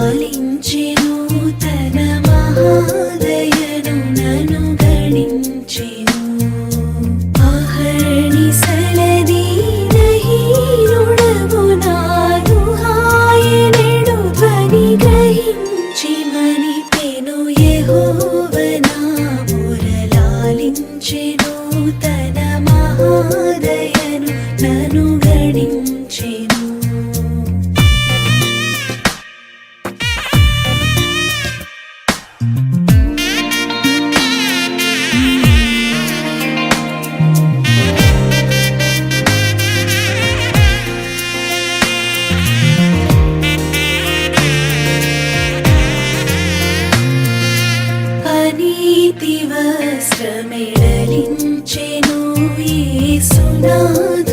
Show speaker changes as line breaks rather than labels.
లాలించెను తన మహాదయను నన్ను గణించెను అహర్నిశలది నహీనుడవు నాను హాయనెడు ధ్వని గ్రహించి మనిపెను యెహోవ నా మొర లాలించెను తన మహాదయను నన్ను గణించెను నీతి వస్త్రమెడలించెను యేసునాథ